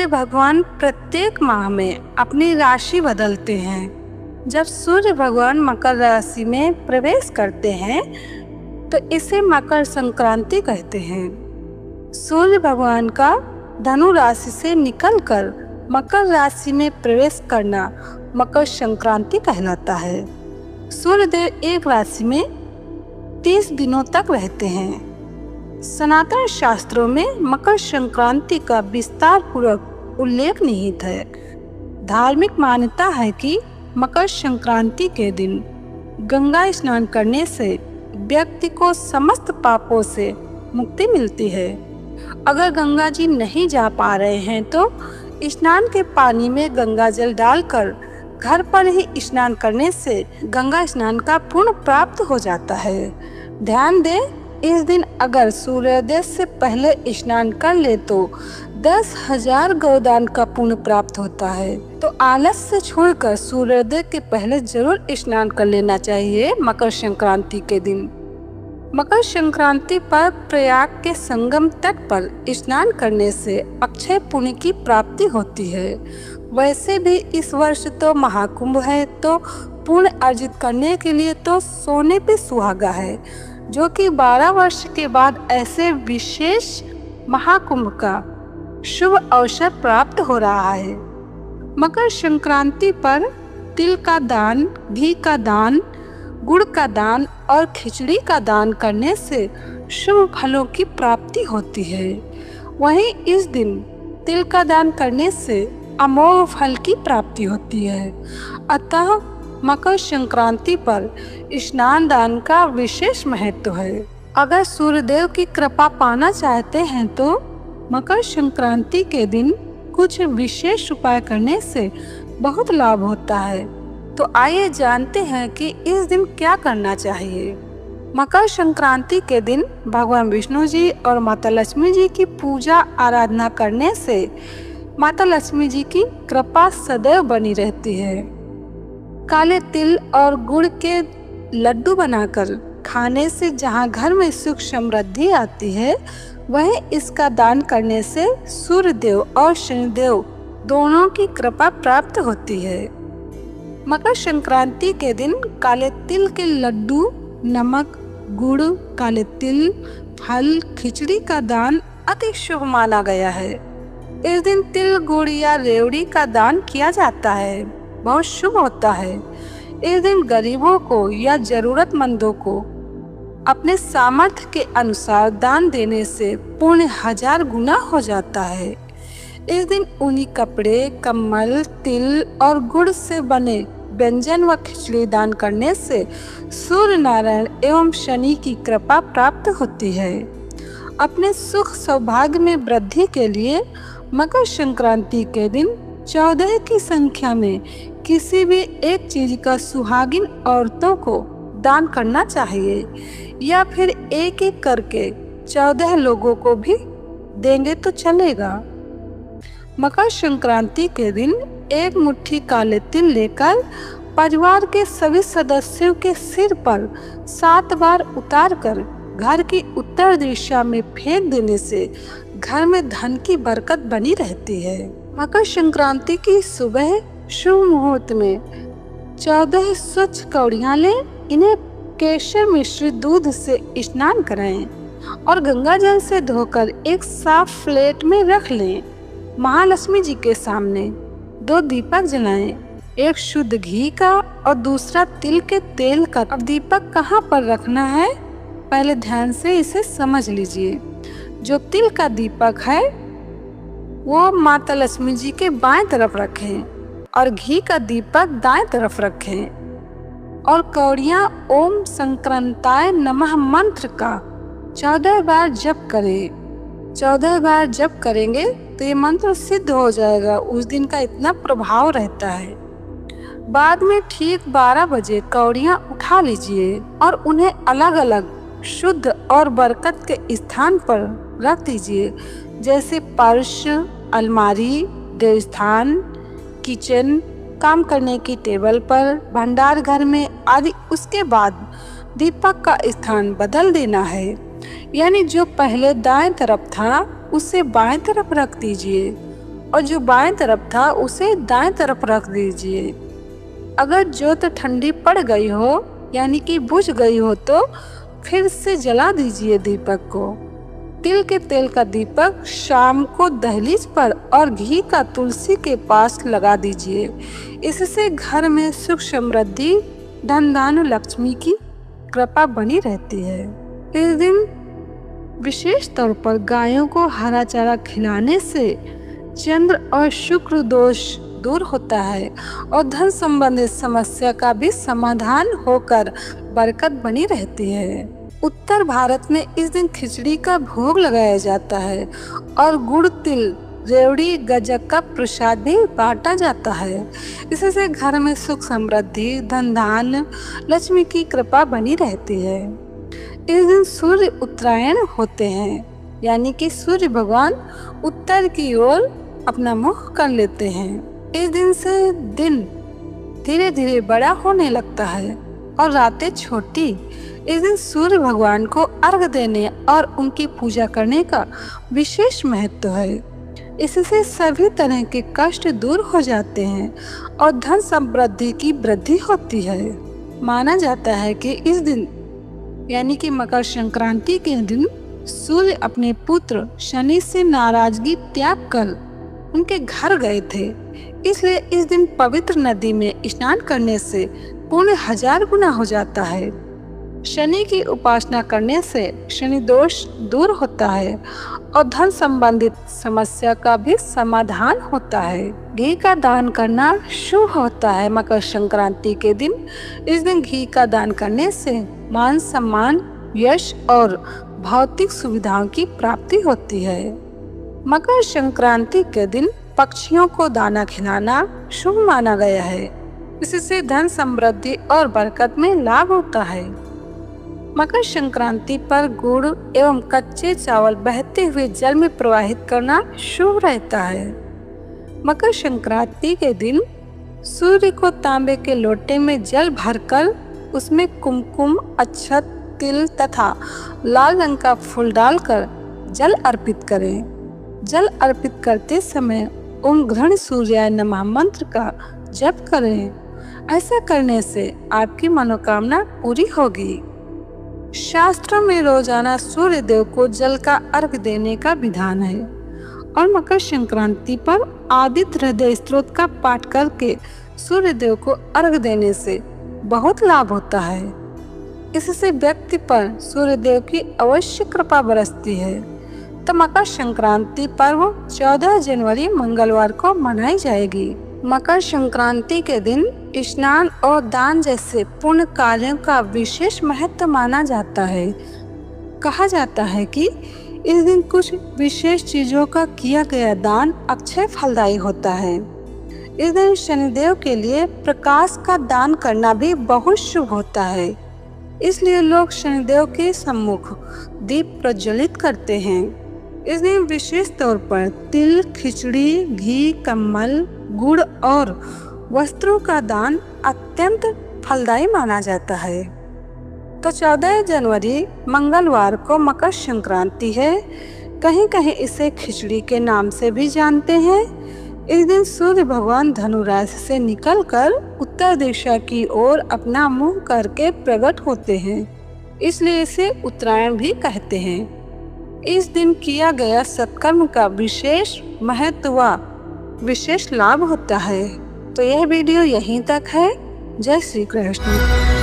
सूर्य भगवान प्रत्येक माह में अपनी राशि बदलते हैं। जब सूर्य भगवान मकर राशि में प्रवेश करते हैं तो इसे मकर संक्रांति कहते हैं। सूर्य भगवान का धनु राशि से निकलकर मकर राशि में प्रवेश करना मकर संक्रांति कहलाता है। सूर्यदेव एक राशि में 30 दिनों तक रहते हैं। सनातन शास्त्रों में मकर संक्रांति का विस्तार पूर्वक उल्लेख निहित है। धार्मिक मान्यता है कि मकर संक्रांति के दिन गंगा स्नान करने से व्यक्ति को समस्त पापों से मुक्ति मिलती है। अगर गंगा जी नहीं जा पा रहे हैं तो स्नान के पानी में गंगा जल डालकर घर पर ही स्नान करने से गंगा स्नान का पुण्य प्राप्त हो जाता है। ध्यान दें, इस दिन अगर सूर्योदय से पहले स्नान कर ले तो 10,000 गोदान का पुण्य प्राप्त होता है। तो आलस से छोड़कर सूर्योदय के पहले जरूर स्नान कर लेना चाहिए मकर संक्रांति के दिन। मकर संक्रांति पर प्रयाग के संगम तट पर स्नान करने से अक्षय पुण्य की प्राप्ति होती है। वैसे भी इस वर्ष तो महाकुंभ है, तो पुण्य अर्जित करने के लिए तो सोने पे सुहागा है, जो कि 12 वर्ष के बाद ऐसे विशेष महाकुंभ का शुभ अवसर प्राप्त हो रहा है। मकर संक्रांति पर तिल का दान, घी का दान, गुड़ का दान और खिचड़ी का दान करने से शुभ फलों की प्राप्ति होती है। वहीं इस दिन तिल का दान करने से अमोघ फल की प्राप्ति होती है। अतः मकर संक्रांति पर स्नान दान का विशेष महत्व है। अगर सूर्यदेव की कृपा पाना चाहते हैं तो मकर संक्रांति के दिन कुछ विशेष उपाय करने से बहुत लाभ होता है। तो आइए जानते हैं कि इस दिन क्या करना चाहिए। मकर संक्रांति के दिन भगवान विष्णु जी और माता लक्ष्मी जी की पूजा आराधना करने से माता लक्ष्मी जी की कृपा सदैव बनी रहती है। काले तिल और गुड़ के लड्डू बनाकर खाने से जहाँ घर में सुख समृद्धि आती है, वहीं इसका दान करने से सूर्यदेव और शनिदेव दोनों की कृपा प्राप्त होती है। मकर संक्रांति के दिन काले तिल के लड्डू, नमक, गुड़, काले तिल, फल, खिचड़ी का दान अति शुभ माना गया है। इस दिन तिल, गुड़ या रेवड़ी का दान किया जाता है, बहुत शुभ होता है। इस दिन गरीबों को या जरूरतमंदों को अपने सामर्थ्य के अनुसार दान देने से पुण्य 1000 गुना हो जाता है। इस दिन ऊनी कपड़े, कम्बल, तिल और गुड़ से बने व्यंजन व खिचड़ी दान करने से सूर्य नारायण एवं शनि की कृपा प्राप्त होती है। अपने सुख सौभाग्य में वृद्धि के लिए मकर संक्रांति के दिन 14 की संख्या में किसी भी एक चीज का सुहागिन औरतों को दान करना चाहिए, या फिर एक एक करके 14 लोगों को भी देंगे तो चलेगा। मकर संक्रांति के दिन एक मुट्ठी काले तिल लेकर परिवार के सभी सदस्यों के सिर पर 7 बार उतारकर घर की उत्तर दिशा में फेंक देने से घर में धन की बरकत बनी रहती है। मकर संक्रांति की सुबह शुभ मुहूर्त में 14 स्वच्छ कौड़ियाँ लें, इन्हें केसर मिश्रित दूध से स्नान कराएं और गंगा जल से धोकर एक साफ प्लेट में रख लें। महालक्ष्मी जी के सामने 2 दीपक जलाएं, एक शुद्ध घी का और दूसरा तिल के तेल का। अब दीपक कहाँ पर रखना है, पहले ध्यान से इसे समझ लीजिए। जो तिल का दीपक है वो माता लक्ष्मी जी के बाएं तरफ रखें और घी का दीपक दाएं तरफ रखें और कौड़ियाँ ओम संक्रांताय नमः मंत्र का 14 बार जप करें। 14 बार जप करेंगे तो ये मंत्र सिद्ध हो जाएगा। उस दिन का इतना प्रभाव रहता है। बाद में ठीक 12 बजे कौड़ियाँ उठा लीजिए और उन्हें अलग अलग शुद्ध और बरकत के स्थान पर रख दीजिए, जैसे पर्श, अलमारी, देवस्थान, किचन, काम करने की टेबल पर, भंडार घर में आदि। उसके बाद दीपक का स्थान बदल देना है, यानी जो पहले दाएं तरफ था उसे बाएं तरफ रख दीजिए और जो बाएं तरफ था उसे दाएं तरफ रख दीजिए। अगर ज्योत ठंडी पड़ गई हो यानी कि बुझ गई हो तो फिर से जला दीजिए दीपक को। तिल के तेल का दीपक शाम को दहलीज पर और घी का तुलसी के पास लगा दीजिए। इससे घर में सुख समृद्धि धन धान्य लक्ष्मी की कृपा बनी रहती है। इस दिन विशेष तौर पर गायों को हरा चारा खिलाने से चंद्र और शुक्र दोष दूर होता है और धन संबंधित समस्या का भी समाधान होकर बरकत बनी रहती है। उत्तर भारत में इस दिन खिचड़ी का भोग लगाया जाता है और गुड़ तिल रेवड़ी गज्जक का प्रसाद भी बांटा जाता है। इससे घर में सुख समृद्धि धन धान्य लक्ष्मी की कृपा बनी रहती है। इस दिन सूर्य उत्तरायण होते हैं यानी कि सूर्य भगवान उत्तर की ओर अपना मुख कर लेते हैं। इस दिन से दिन धीरे धीरे बड़ा होने लगता है और रातें छोटी। इस दिन सूर्य भगवान को अर्घ देने और उनकी पूजा करने का विशेष महत्व है। इससे सभी तरह के कष्ट दूर हो जाते हैं और धन समृद्धि की वृद्धि होती है। माना जाता है कि इस दिन यानी कि मकर संक्रांति के दिन सूर्य अपने पुत्र शनि से नाराजगी त्याग कर उनके घर गए थे। इसलिए इस दिन पवित्र नदी में स्नान करने से पुण्य 1000 गुना हो जाता है। शनि की उपासना करने से शनि दोष दूर होता है और धन संबंधित समस्या का भी समाधान होता है। घी का दान करना शुभ होता है। मकर संक्रांति के दिन इस दिन घी का दान करने से मान सम्मान यश और भौतिक सुविधाओं की प्राप्ति होती है। मकर संक्रांति के दिन पक्षियों को दाना खिलाना शुभ माना गया है। इससे धन समृद्धि और बरकत में लाभ होता है। मकर संक्रांति पर गुड़ एवं कच्चे चावल बहते हुए जल में प्रवाहित करना शुभ रहता है। मकर संक्रांति के दिन सूर्य को तांबे के लोटे में जल भरकर उसमें कुमकुम अक्षत तिल तथा लाल रंग का फूल डालकर जल अर्पित करें। जल अर्पित करते समय ओम घृण सूर्याय नमः मंत्र का जप करें। ऐसा करने से आपकी मनोकामना पूरी होगी। शास्त्रों में रोजाना सूर्य देव को जल का अर्घ देने का विधान है और मकर संक्रांति पर आदित्य हृदय स्तोत्र का पाठ करके सूर्य देव को अर्घ देने से बहुत लाभ होता है। इससे व्यक्ति पर सूर्य देव की अवश्य कृपा बरसती है। तो मकर संक्रांति पर्व 14 जनवरी मंगलवार को मनाई जाएगी। मकर संक्रांति के दिन स्नान और दान जैसे पुण्य कार्यों का विशेष महत्व माना जाता है। कहा जाता है कि इस दिन कुछ विशेष चीजों का किया गया दान अक्षय फलदायी होता है। इस दिन शनिदेव के लिए प्रकाश का दान करना भी बहुत शुभ होता है। इसलिए लोग शनिदेव के सम्मुख दीप प्रज्वलित करते हैं। इस दिन विशेष तौर पर तिल खिचड़ी घी कम्बल गुड़ और वस्त्रों का दान अत्यंत फलदायी माना जाता है। तो 14 जनवरी मंगलवार को मकर संक्रांति है। कहीं कहीं इसे खिचड़ी के नाम से भी जानते हैं। इस दिन सूर्य भगवान धनु राशि से निकलकर उत्तर दिशा की ओर अपना मुंह करके प्रकट होते हैं, इसलिए इसे उत्तरायण भी कहते हैं। इस दिन किया गया सत्कर्म का विशेष महत्व व विशेष लाभ होता है। तो यह वीडियो यहीं तक है। जय श्री कृष्ण।